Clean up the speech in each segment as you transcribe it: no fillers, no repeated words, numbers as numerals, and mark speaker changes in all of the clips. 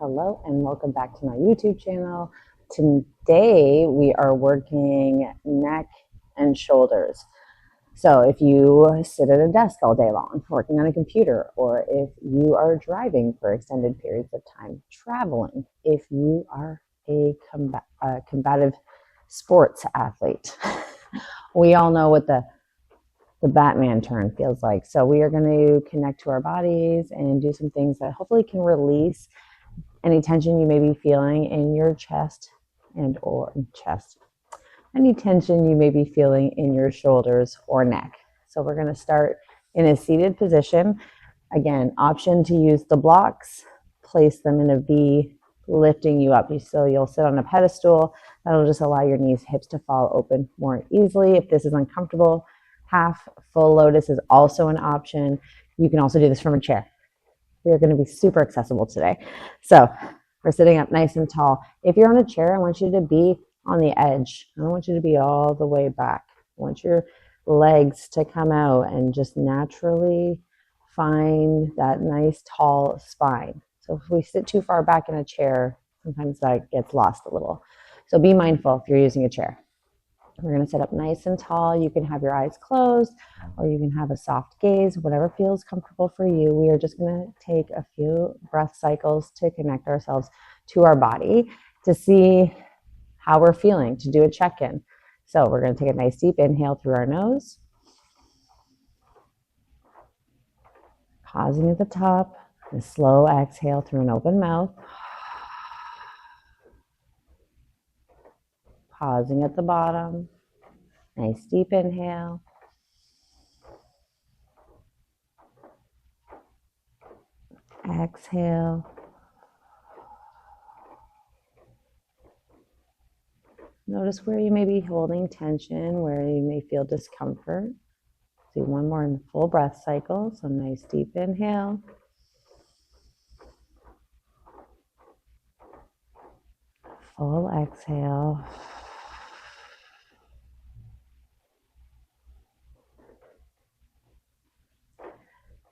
Speaker 1: Hello and welcome back to my YouTube channel. Today we are working neck and shoulders. So if you sit at a desk all day long working on a computer, or if you are driving for extended periods of time, traveling, if you are a combative sports athlete, we all know what the Batman turn feels like. So we are going to connect to our bodies and do some things that hopefully can release any tension you may be feeling in your chest any tension you may be feeling in your shoulders or neck. So we're going to start in a seated position. Again, option to use the blocks, place them in a V, lifting you up. So you'll sit on a pedestal. That'll just allow your knees, hips to fall open more easily. If this is uncomfortable, half full lotus is also an option. You can also do this from a chair. We are going to be super accessible today. So we're sitting up nice and tall. If you're on a chair, I want you to be on the edge. I don't want you to be all the way back. I want your legs to come out and just naturally find that nice tall spine. So if we sit too far back in a chair, sometimes that gets lost a little. So be mindful if you're using a chair. We're going to sit up nice and tall. You can have your eyes closed, or you can have a soft gaze, whatever feels comfortable for you. We are just going to take a few breath cycles to connect ourselves to our body, to see how we're feeling, to do a check-in. So we're going to take a nice deep inhale through our nose, pausing at the top, a slow exhale through an open mouth, pausing at the bottom, nice deep inhale, exhale, notice where you may be holding tension, where you may feel discomfort. Do one more in full breath cycle, so nice deep inhale, full exhale.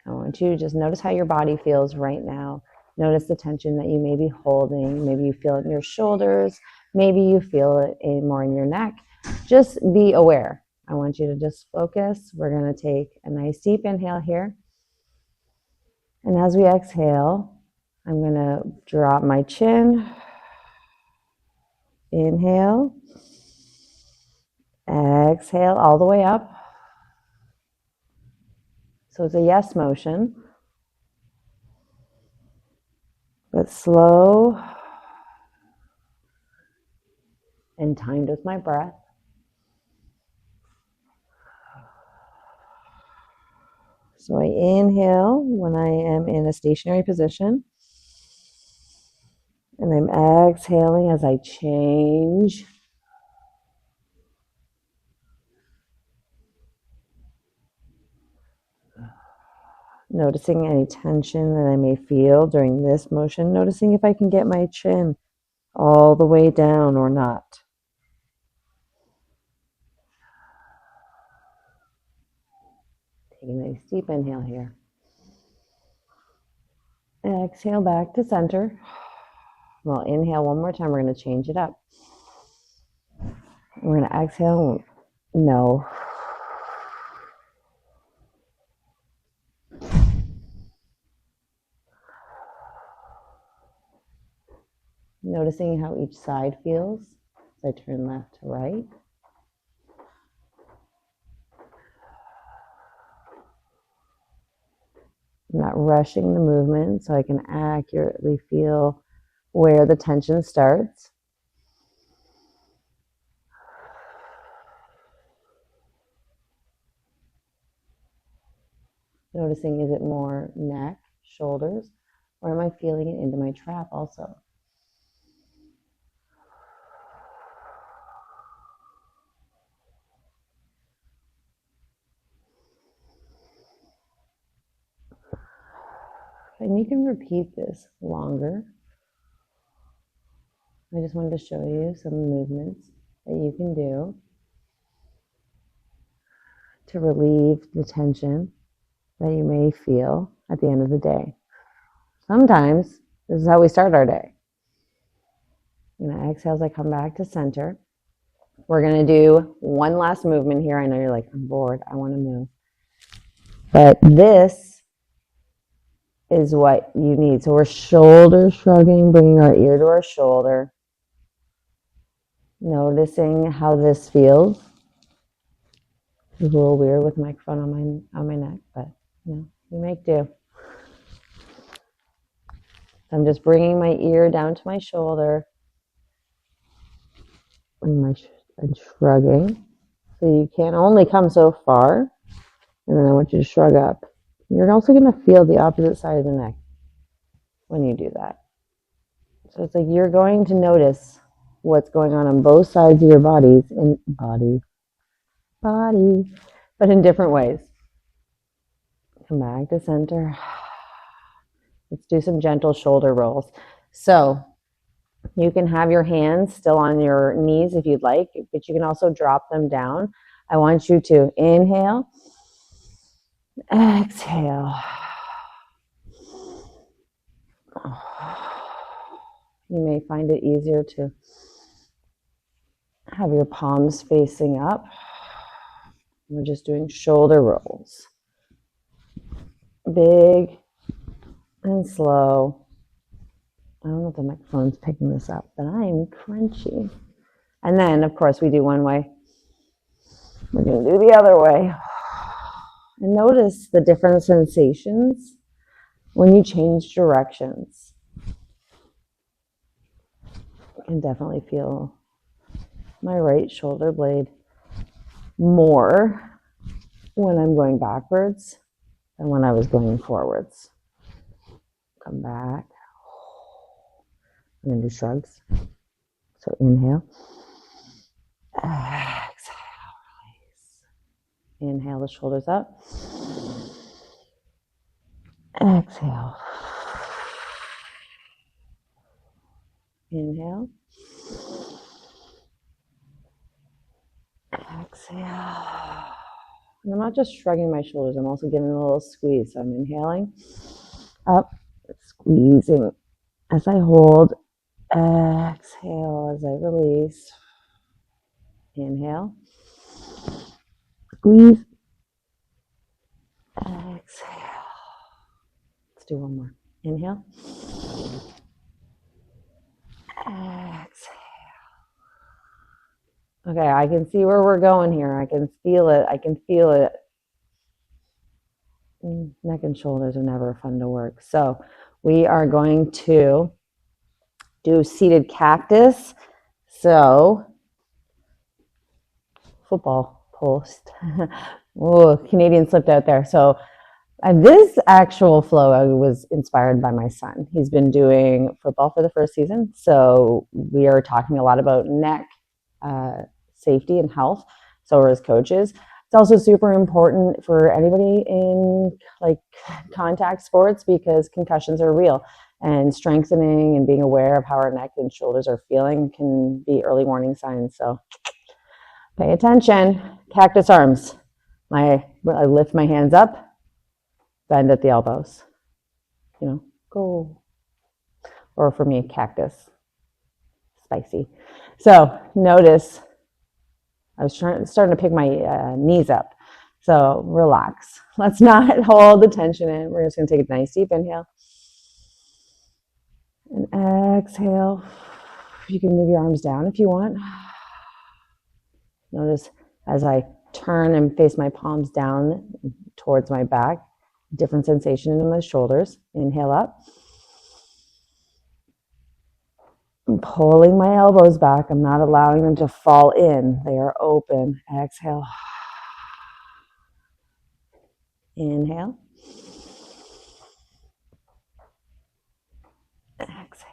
Speaker 1: I want you to just notice how your body feels right now. Notice the tension that you may be holding. Maybe you feel it in your shoulders. Maybe you feel it more in your neck. Just be aware. I want you to just focus. We're going to take a nice deep inhale here. And as we exhale, I'm going to drop my chin. Inhale. Exhale all the way up. So it's a yes motion, but slow and timed with my breath. So I inhale when I am in a stationary position, and I'm exhaling as I change. Noticing any tension that I may feel during this motion, noticing if I can get my chin all the way down or not. Taking a nice deep inhale here. Exhale back to center. Well, inhale one more time. We're going to change it up. We're going to exhale. No. Noticing how each side feels as I turn left to right. I'm not rushing the movement so I can accurately feel where the tension starts. Noticing, is it more neck, shoulders, or am I feeling it into my trap also? And you can repeat this longer. I just wanted to show you some movements that you can do to relieve the tension that you may feel at the end of the day. Sometimes This is how we start our day. I'm going to exhale as I come back to center. We're going to do one last movement here. I know you're like, I'm bored. I want to move. But this is what you need. So we're shoulder shrugging, bringing our ear to our shoulder. Noticing how this feels. It's a little weird with the microphone on my neck, but you make do. I'm just bringing my ear down to my shoulder and shrugging. So you can only come so far, and then I want you to shrug up. You're also going to feel the opposite side of the neck when you do that. So it's like you're going to notice what's going on both sides of your body, but in different ways. Come back to center. Let's do some gentle shoulder rolls. So you can have your hands still on your knees if you'd like, but you can also drop them down. I want you to inhale, exhale. You may find it easier to have your palms facing up. We're just doing shoulder rolls. Big and slow. I don't know if the microphone's picking this up, but I'm crunchy. And then, of course, we do one way. We're going to do the other way. And notice the different sensations when you change directions. I can definitely feel my right shoulder blade more when I'm going backwards than when I was going forwards. Come back. I'm going to do shrugs. So inhale. Exhale. Release. Inhale the shoulders up. Exhale. Inhale. Exhale. And I'm not just shrugging my shoulders, I'm also giving a little squeeze. So I'm inhaling, up, squeezing as I hold, exhale as I release. Inhale, squeeze, exhale. Let's do one more. Inhale, exhale. Okay, I can see where we're going here. I can feel it. Neck and shoulders are never fun to work. So we are going to do seated cactus. So football post. Oh, Canadian slipped out there. So this actual flow was inspired by my son. He's been doing football for the first season. So we are talking a lot about neck safety and health. So are his coaches. It's also super important for anybody in like contact sports because concussions are real, and strengthening and being aware of how our neck and shoulders are feeling can be early warning signs. So pay attention. Cactus arms. I lift my hands up, bend at the elbows. Go. Or for me, cactus. Spicy. So notice I was starting to pick my knees up. So relax. Let's not hold the tension in. We're just going to take a nice deep inhale. And exhale. You can move your arms down if you want. Notice as I turn and face my palms down towards my back, different sensation in my shoulders. Inhale up. I'm pulling my elbows back. I'm not allowing them to fall in. They are open. Exhale. Inhale. Exhale.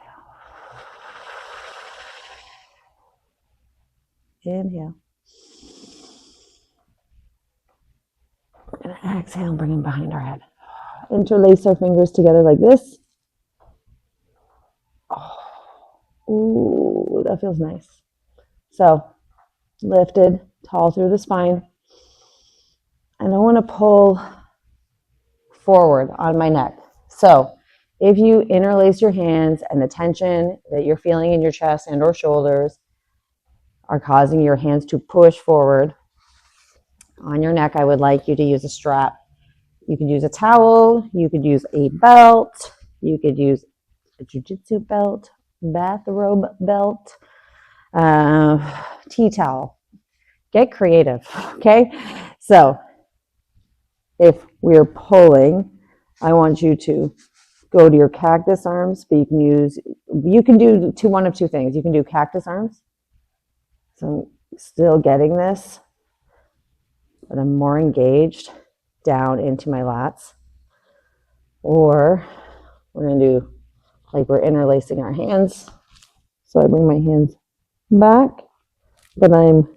Speaker 1: Inhale. And exhale, bring them behind our head. Interlace our fingers together like this. Ooh, that feels nice. So, lifted, tall through the spine. And I want to pull forward on my neck. So, if you interlace your hands and the tension that you're feeling in your chest and or shoulders are causing your hands to push forward on your neck, I would like you to use a strap. You could use a towel, you could use a belt, you could use a jiu-jitsu belt, bathrobe belt, tea towel. Get creative, okay? So if we're pulling, I want you to go to your cactus arms, but you can do one of two things. You can do cactus arms. So I'm still getting this, but I'm more engaged down into my lats. Or we're going to do like we're interlacing our hands. So I bring my hands back, but I'm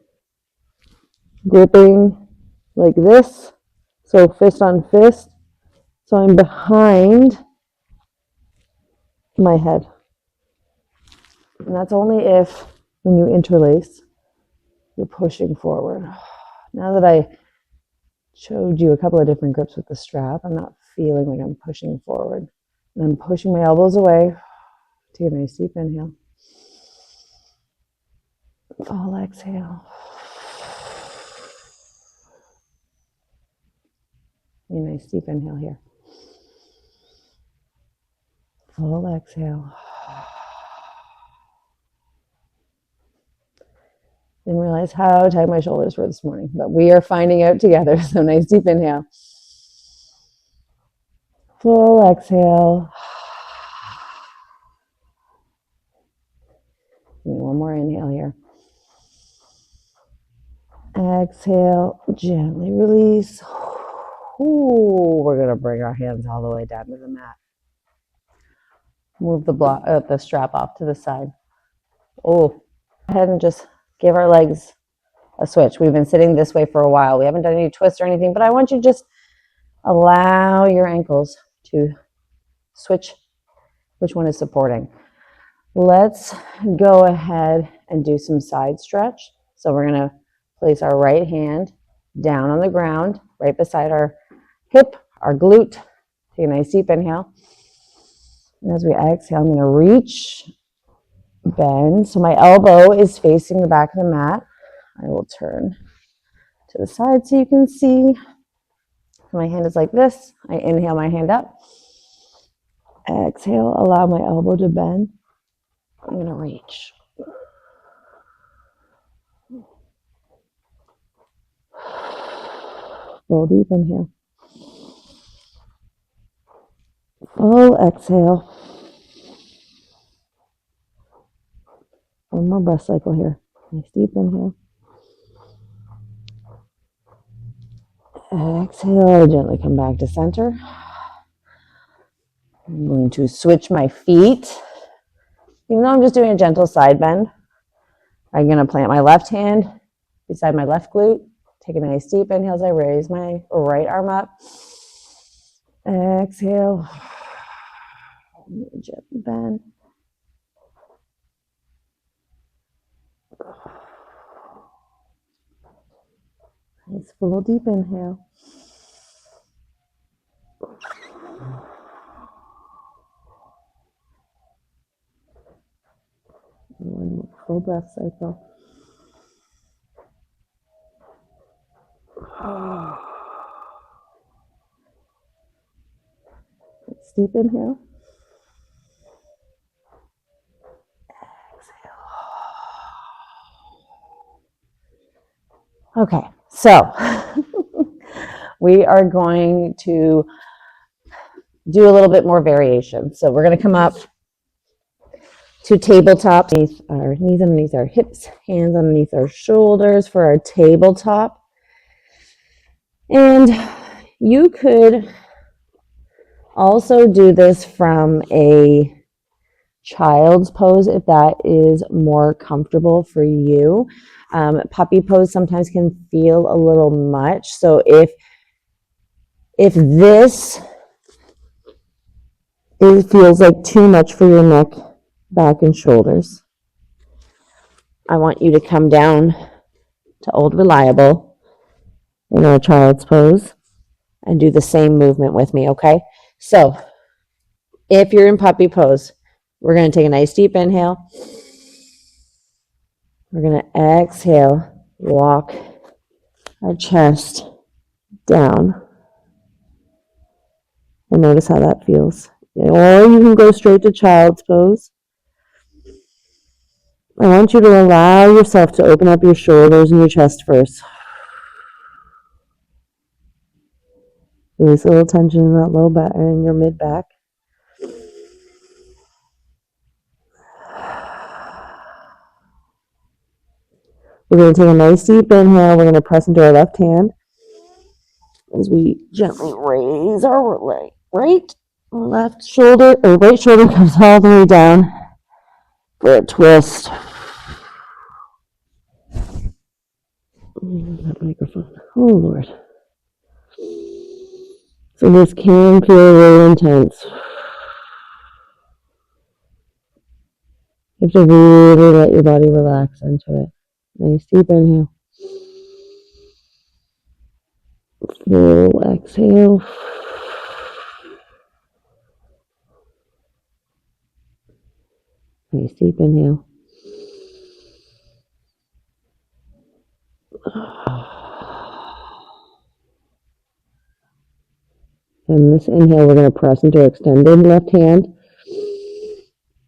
Speaker 1: gripping like this. So fist on fist. So I'm behind my head. And that's only if, when you interlace, you're pushing forward. Now that I showed you a couple of different grips with the strap, I'm not feeling like I'm pushing forward. And I'm pushing my elbows away. Take a nice deep inhale. Full exhale. A nice deep inhale here. Full exhale. Didn't realize how tight my shoulders were this morning, but we are finding out together. So nice deep inhale. Full exhale. One more inhale here. Exhale, gently release. Ooh, we're going to bring our hands all the way down to the mat. Move the strap off to the side. Oh, go ahead and just give our legs a switch. We've been sitting this way for a while. We haven't done any twists or anything, but I want you to just allow your ankles to switch which one is supporting. Let's go ahead and do some side stretch. So we're going to place our right hand down on the ground, right beside our hip, our glute. Take a nice deep inhale. And as we exhale, I'm going to reach, bend. So my elbow is facing the back of the mat. I will turn to the side so you can see. My hand is like this. I inhale my hand up. Exhale, allow my elbow to bend. I'm going to reach. Full deep inhale. Full exhale. One more breath cycle here. Nice deep inhale. Exhale, gently come back to center. I'm going to switch my feet. Even though I'm just doing a gentle side bend, I'm going to plant my left hand beside my left glute. Take a nice deep inhale as I raise my right arm up. Exhale. Gently bend. Nice full deep inhale. One more full breath cycle. Deep inhale. Exhale. Okay, so we are going to do a little bit more variation. So we're going to come up to tabletop, our knees underneath our hips, hands underneath our shoulders for our tabletop. And you could also do this from a child's pose if that is more comfortable for you. Puppy pose sometimes can feel a little much. So if this feels like too much for your neck, back, and shoulders, I want you to come down to Old Reliable in our child's pose and do the same movement with me, okay? So If you're in puppy pose, we're going to take a nice deep inhale. We're going to exhale, walk our chest down. And notice how that feels. Or you can go straight to child's pose. I want you to allow yourself to open up your shoulders and your chest first. Release a little tension in that low back and in your mid back. We're going to take a nice deep inhale. We're going to press into our left hand as we gently raise our left shoulder, or right shoulder comes all the way down for a twist. That microphone. Oh, Lord. So this can feel really intense. You have to really let your body relax into it. Nice deep inhale. Full exhale. Nice deep inhale. And this inhale, we're going to press into our extended left hand.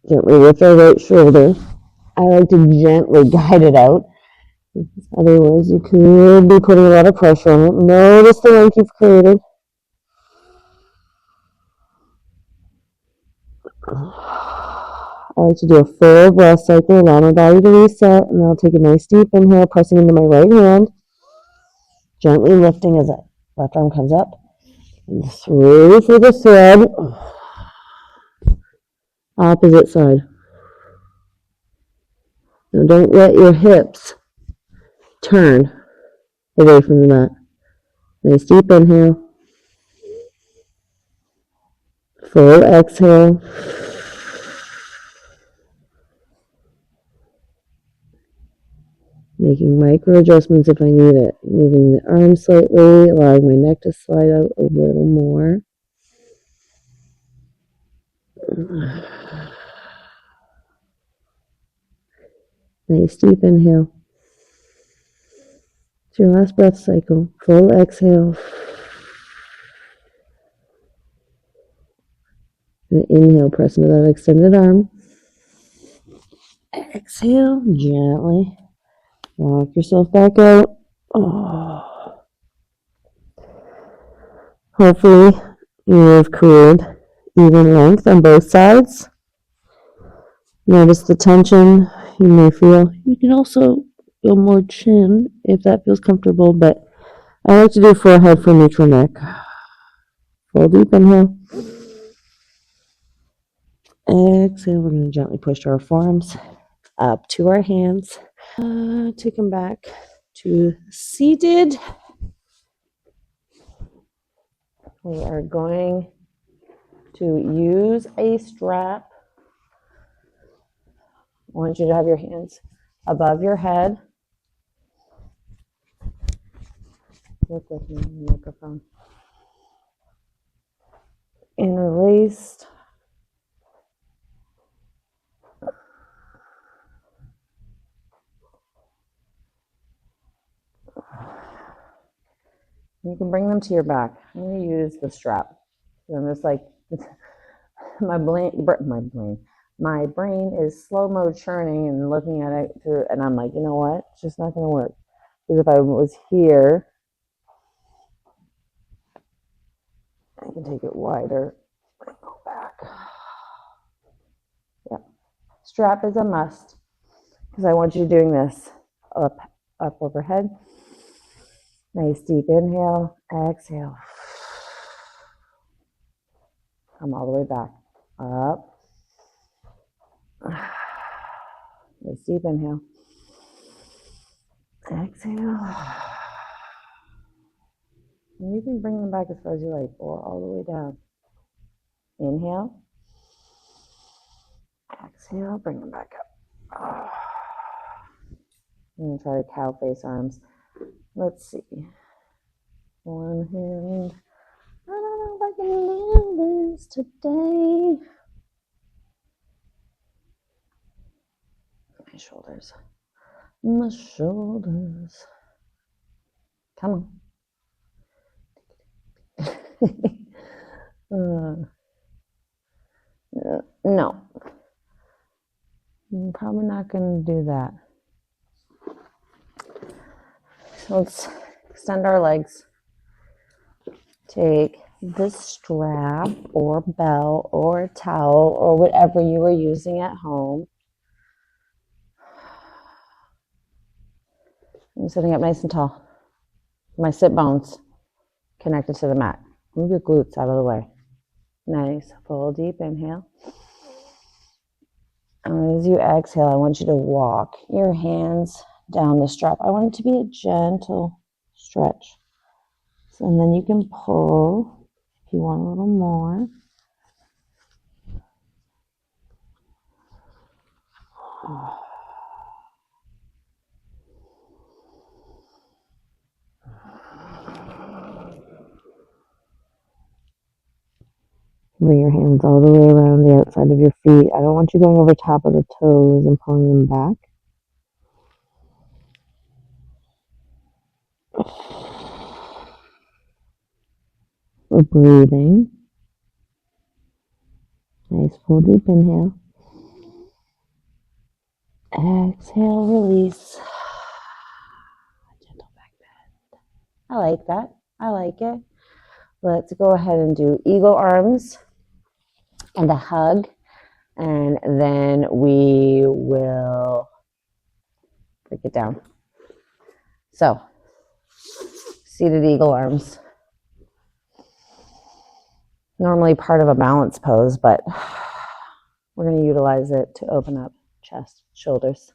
Speaker 1: Gently lift our right shoulder. I like to gently guide it out. Otherwise, you could be putting a lot of pressure on it. Notice the length you've created. I like to do a full breath cycle, allow my body to reset, and I'll take a nice deep inhale, pressing into my right hand, gently lifting as that left arm comes up, and through for the thread. Opposite side. Now don't let your hips turn away from the mat. Nice deep inhale. Full exhale. Making micro adjustments if I need it. Moving the arms slightly, allowing my neck to slide out a little more. Nice deep inhale. It's your last breath cycle. Full exhale. And inhale, press into that extended arm. Exhale, gently. Walk yourself back out. Oh. Hopefully, you've created even length on both sides. Notice the tension you may feel. You can also feel more chin if that feels comfortable, but I like to do forehead for neutral neck. Full deep inhale. Exhale, we're going to gently push our forearms up to our hands. Take them back to seated. We are going to use a strap. I want you to have your hands above your head. Look with me on the microphone. Interlaced. You can bring them to your back. I'm going to use the strap. So I'm just like, my brain is slow-mo churning and looking at it through, and I'm like, you know what? It's just not going to work. Because if I was here, I can take it wider and go back. Yeah. Strap is a must because I want you doing this up overhead. Nice deep inhale, exhale. Come all the way back. Up. Nice deep inhale. Exhale. And you can bring them back as far as you like, or all the way down. Inhale. Exhale, bring them back up. I'm going to try the cow face arms. Let's see. One hand. I don't know if I can shoulders today. My shoulders. My shoulders. Come on. No. I'm probably not going to do that. So let's extend our legs. Take the strap or belt or towel or whatever you were using at home. I'm sitting up nice and tall. My sit bones connected to the mat. Move your glutes out of the way. Nice. Full deep inhale. And as you exhale, I want you to walk your hands down the strap. I want it to be a gentle stretch. And then you can pull if you want a little more. Bring your hands all the way around the outside of your feet. I don't want you going over top of the toes and pulling them back. We're breathing. Nice full deep inhale. Exhale, release. Gentle back bend. I like that. I like it. Let's go ahead and do eagle arms and a hug. And then we will break it down. So, seated eagle arms. Normally part of a balance pose, but we're going to utilize it to open up chest, shoulders.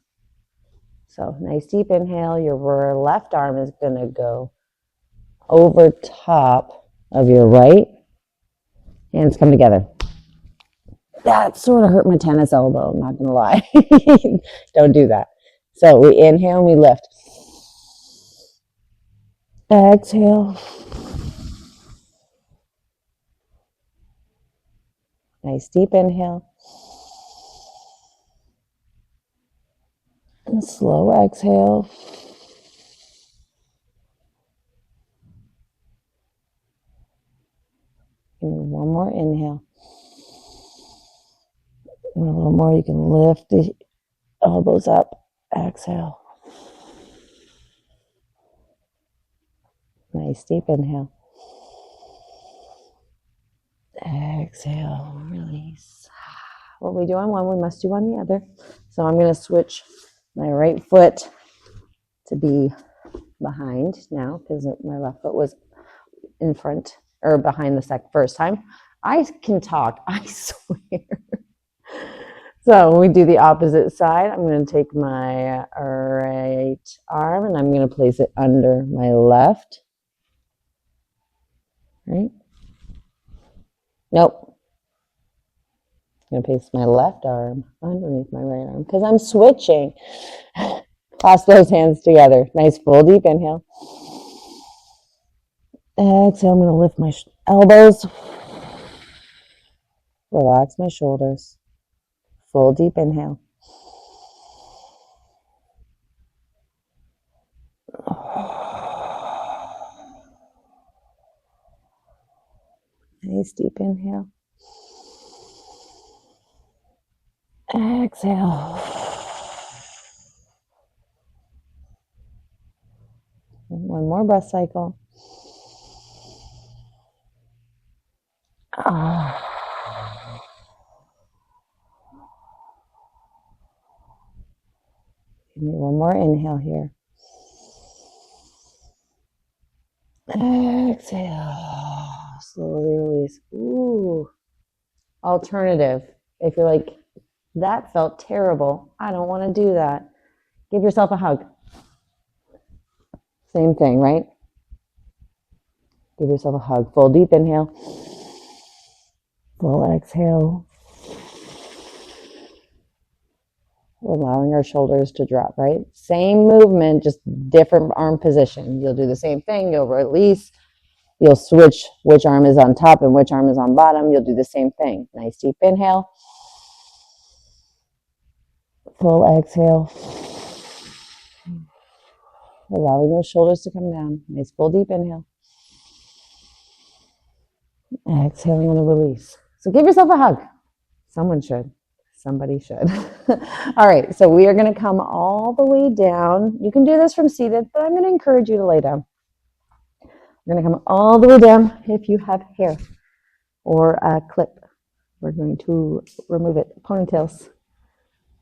Speaker 1: So nice deep inhale. Your left arm is going to go over top of your right. Hands come together. That sort of hurt my tennis elbow, I'm not going to lie. Don't do that. So we inhale and we lift. Exhale. Nice deep inhale. And slow exhale. And one more inhale. And a little more, you can lift the elbows up. Exhale. Nice deep inhale. Exhale, release. What we do on one, we must do on the other. So I'm going to switch my right foot to be behind now because my left foot was in front or behind the first time. I can talk, I swear. So when we do the opposite side, I'm going to take my right arm and I'm going to place it under my left. Right? Nope. I'm going to place my left arm underneath my right arm because I'm switching. Clasp those hands together. Nice full deep inhale. Exhale, I'm going to lift my elbows. Relax my shoulders. Full deep inhale. Nice deep inhale. Exhale. One more breath cycle. Give me one more inhale here. Exhale. Slowly release. Ooh. Alternative. If you're like, that felt terrible, I don't want to do that. Give yourself a hug. Same thing, right? Give yourself a hug. Full deep inhale. Full exhale. We're allowing our shoulders to drop, right? Same movement, just different arm position. You'll do the same thing. You'll release You'll switch which arm is on top and which arm is on bottom. You'll do the same thing. Nice deep inhale. Full exhale. Allowing those shoulders to come down. Nice full deep inhale. Exhaling on the release. So give yourself a hug. Someone should. Somebody should. All right, so we are going to come all the way down. You can do this from seated, but I'm going to encourage you to lay down. We're going to come all the way down. If you have hair or a clip, we're going to remove it. Ponytails.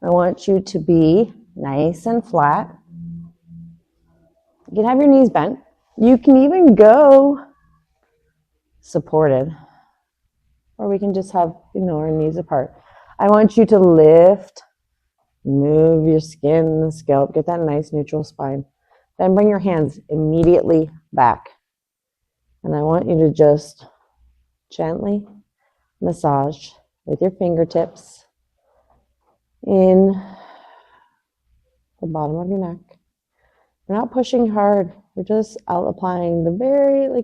Speaker 1: I want you to be nice and flat. You can have your knees bent. You can even go supported, or we can just have, our knees apart. I want you to lift, move your skin, the scalp, get that nice neutral spine. Then bring your hands immediately back. And I want you to just gently massage with your fingertips in the bottom of your neck. We're not pushing hard. We're just applying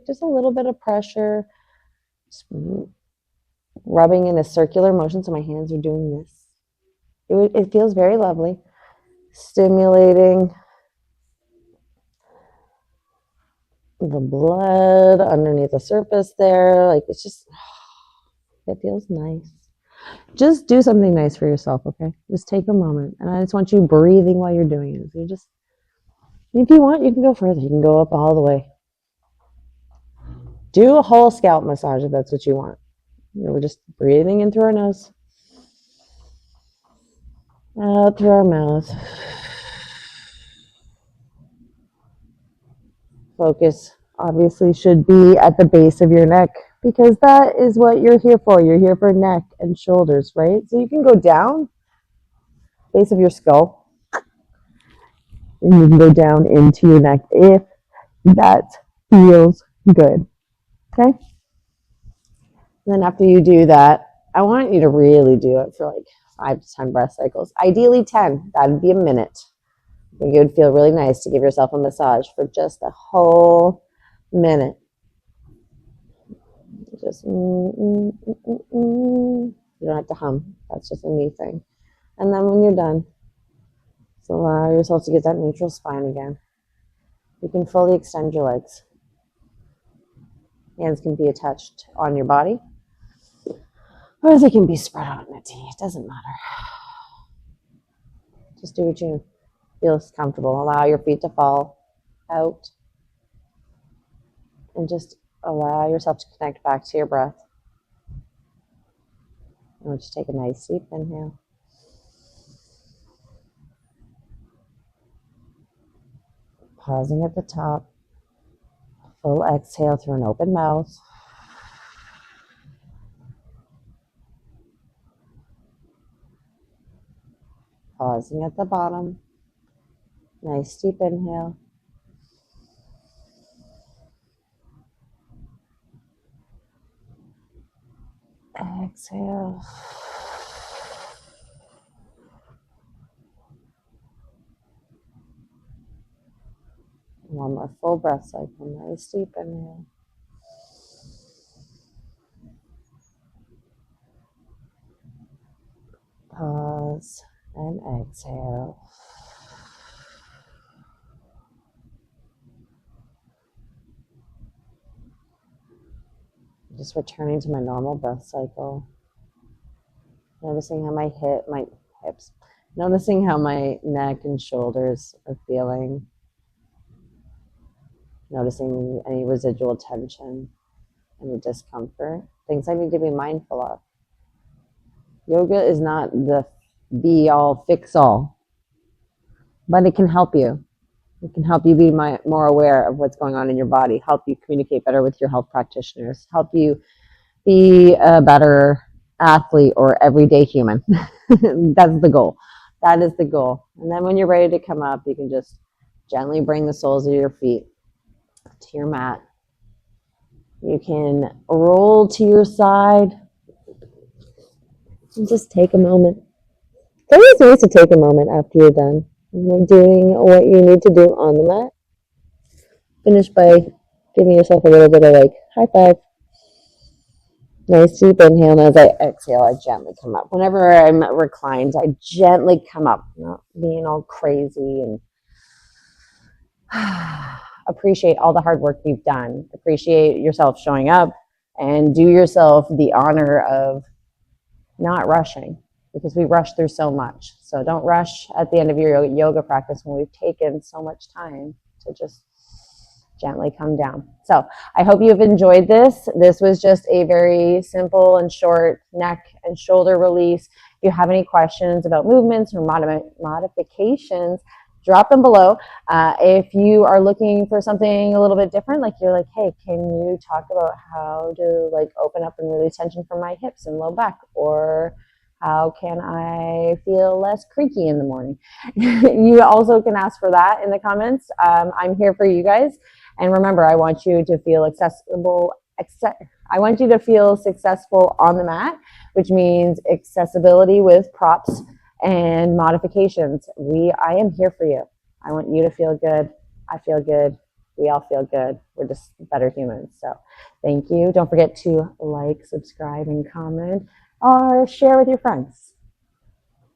Speaker 1: just a little bit of pressure, just rubbing in a circular motion. So my hands are doing this. It feels very lovely, stimulating the blood underneath the surface there. It feels nice. Just do something nice for yourself, okay? Just take a moment. And I just want you breathing while you're doing it. So if you want, you can go further. You can go up all the way. Do a whole scalp massage if that's what you want. We're just breathing in through our nose, out through our mouth. Focus obviously should be at the base of your neck, because that is what you're here for. You're here for neck and shoulders, right? So you can go down, base of your skull, and you can go down into your neck if that feels good. Okay? And then after you do that, I want you to really do it for 5 to 10 breath cycles. Ideally 10. That'd be a minute. I think it would feel really nice to give yourself a massage for just a whole minute. Just you don't have to hum. That's just a me thing. And then when you're done, just allow yourself to get that neutral spine again. You can fully extend your legs. Hands can be attached on your body, or they can be spread out in a T. It doesn't matter. Just do what you feel comfortable. Allow your feet to fall out. And just allow yourself to connect back to your breath. And just take a nice deep inhale. Pausing at the top. Full exhale through an open mouth. Pausing at the bottom. Nice deep inhale. Exhale. One more full breath cycle. Nice deep inhale. Pause and exhale. Just returning to my normal breath cycle. Noticing how my hips, noticing how my neck and shoulders are feeling. Noticing any residual tension, any discomfort, things I need to be mindful of. Yoga is not the be-all, fix-all, but it can help you. It can help you be more aware of what's going on in your body, help you communicate better with your health practitioners, help you be a better athlete or everyday human. That's the goal. That is the goal. And then when you're ready to come up, you can just gently bring the soles of your feet to your mat. You can roll to your side and just take a moment. It's always nice to take a moment after you're done doing what you need to do on the mat. Finish by Giving yourself a little bit of like high five. Nice deep inhale, and as I exhale, I gently come up. Whenever I'm reclined, I gently come up, not being all crazy, and appreciate all the hard work you've done. Appreciate yourself showing up, and do yourself the honor of not rushing, because we rush through so much. So don't rush at the end of your yoga practice when we've taken so much time to just gently come down. So I hope you've enjoyed this. This was just a very simple and short neck and shoulder release. If you have any questions about movements or modifications, drop them below. If you are looking for something a little bit different, like you're like, hey, can you talk about how to like open up and release tension from my hips and low back, or how can I feel less creaky in the morning? You also can ask for that in the comments. I'm here for you guys. And remember, I want you to feel accessible. I want you to feel successful on the mat, which means accessibility with props and modifications. I am here for you. I want you to feel good. I feel good. We all feel good. We're just better humans. So thank you. Don't forget to like, subscribe, and comment, or share with your friends.